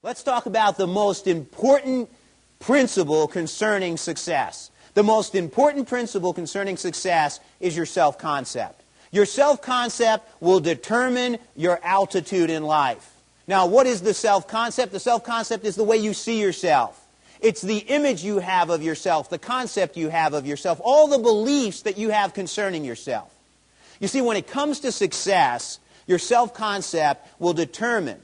Let's talk about the most important principle concerning success. The most important principle concerning success is your self-concept. Your self-concept will determine your altitude in life. Now, what is the self-concept? The self-concept is the way you see yourself. It's the image you have of yourself, the concept you have of yourself, all the beliefs that you have concerning yourself. You see, when it comes to success, your self-concept will determine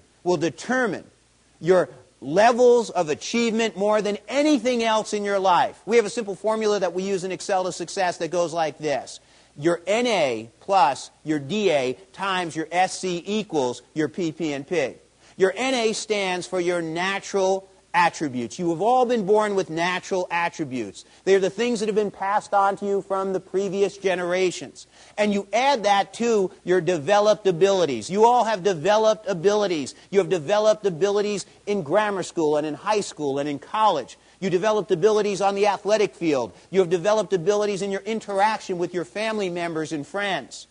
your levels of achievement more than anything else in your life. We have a simple formula that we use in Excel to Success that goes like this. Your NA plus your DA times your SC equals your PP&P. Your NA stands for your natural attributes. You have all been born with natural attributes. They're the things that have been passed on to you from the previous generations. And you add that to your developed abilities. You all have developed abilities. You have developed abilities in grammar school and in high school and in college. You developed abilities on the athletic field. You have developed abilities in your interaction with your family members and friends.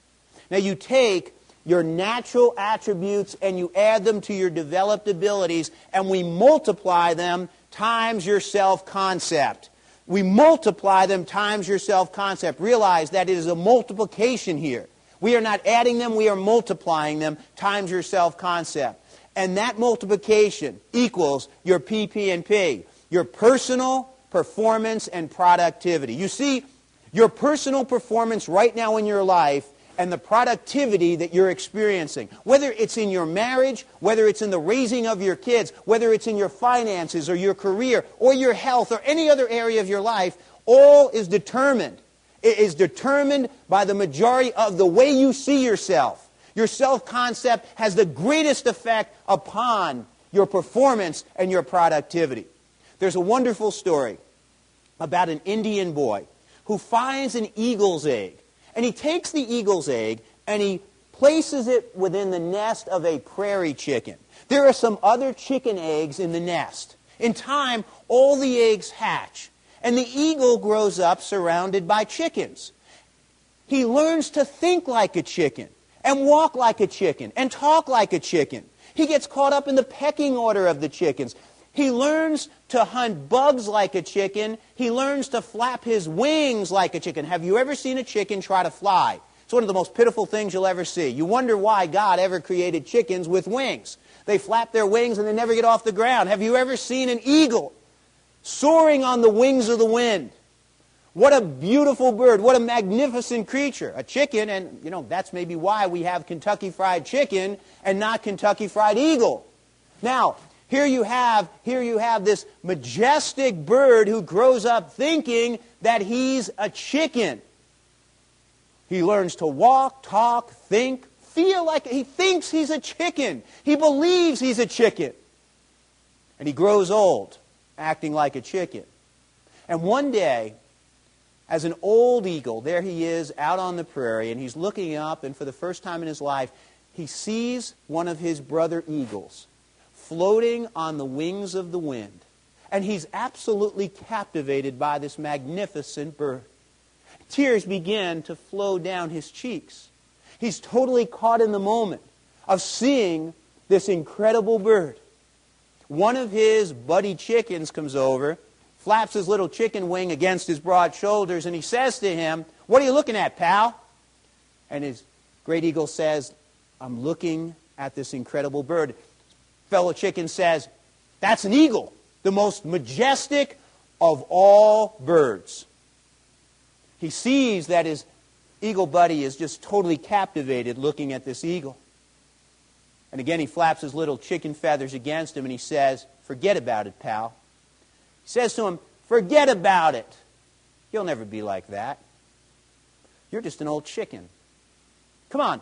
Now you take your natural attributes and you add them to your developed abilities, and we multiply them times your self-concept. We multiply them times your self-concept. Realize that it is a multiplication here. We are not adding them, we are multiplying them times your self-concept. And that multiplication equals your PP&P, your personal performance and productivity. You see, your personal performance right now in your life and the productivity that you're experiencing, whether it's in your marriage, whether it's in the raising of your kids, whether it's in your finances or your career or your health or any other area of your life, all is determined. It is determined by the majority of the way you see yourself. Your self-concept has the greatest effect upon your performance and your productivity. There's a wonderful story about an Indian boy who finds an eagle's egg. And he takes the eagle's egg and he places it within the nest of a prairie chicken. There are some other chicken eggs in the nest. In time, all the eggs hatch, and the eagle grows up surrounded by chickens. He learns to think like a chicken, and walk like a chicken, and talk like a chicken. He gets caught up in the pecking order of the chickens. He learns to hunt bugs like a chicken. He learns to flap his wings like a chicken. Have you ever seen a chicken try to fly? It's one of the most pitiful things you'll ever see. You wonder why God ever created chickens with wings. They flap their wings and they never get off the ground. Have you ever seen an eagle soaring on the wings of the wind? What a beautiful bird. What a magnificent creature. A chicken, and you know, that's maybe why we have Kentucky Fried Chicken and not Kentucky Fried Eagle. Now, here you have this majestic bird who grows up thinking that he's a chicken. He learns to walk, talk, think, feel like he thinks he's a chicken. He believes he's a chicken. And he grows old, acting like a chicken. And one day, as an old eagle, there he is out on the prairie, and he's looking up, and for the first time in his life, he sees one of his brother eagles floating on the wings of the wind. And he's absolutely captivated by this magnificent bird. Tears begin to flow down his cheeks. He's totally caught in the moment of seeing this incredible bird. One of his buddy chickens comes over, flaps his little chicken wing against his broad shoulders, and he says to him, "What are you looking at, pal?" And his great eagle says, "I'm looking at this incredible bird." Fellow chicken says, "That's an eagle, the most majestic of all birds." He sees that his eagle buddy is just totally captivated looking at this eagle. And again, he flaps his little chicken feathers against him and he says, "Forget about it, pal." He says to him, "Forget about it. You'll never be like that. You're just an old chicken. Come on.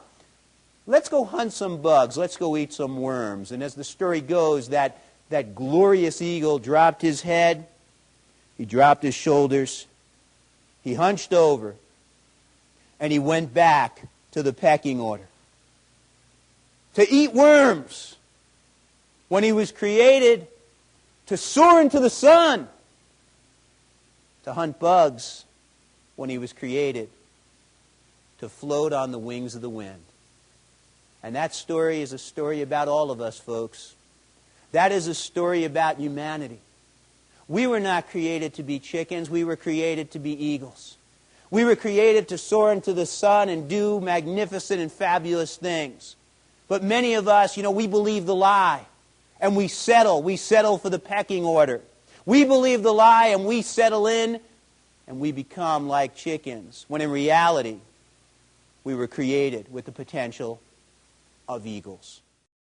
Let's go hunt some bugs. Let's go eat some worms." And as the story goes, that glorious eagle dropped his head. He dropped his shoulders. He hunched over. And he went back to the pecking order. To eat worms when he was created to soar into the sun. To hunt bugs when he was created to float on the wings of the wind. And that story is a story about all of us, folks. That is a story about humanity. We were not created to be chickens. We were created to be eagles. We were created to soar into the sun and do magnificent and fabulous things. But many of us, we believe the lie. And we settle. We settle for the pecking order. We believe the lie and we settle in and we become like chickens. When in reality, we were created with the potential of eagles.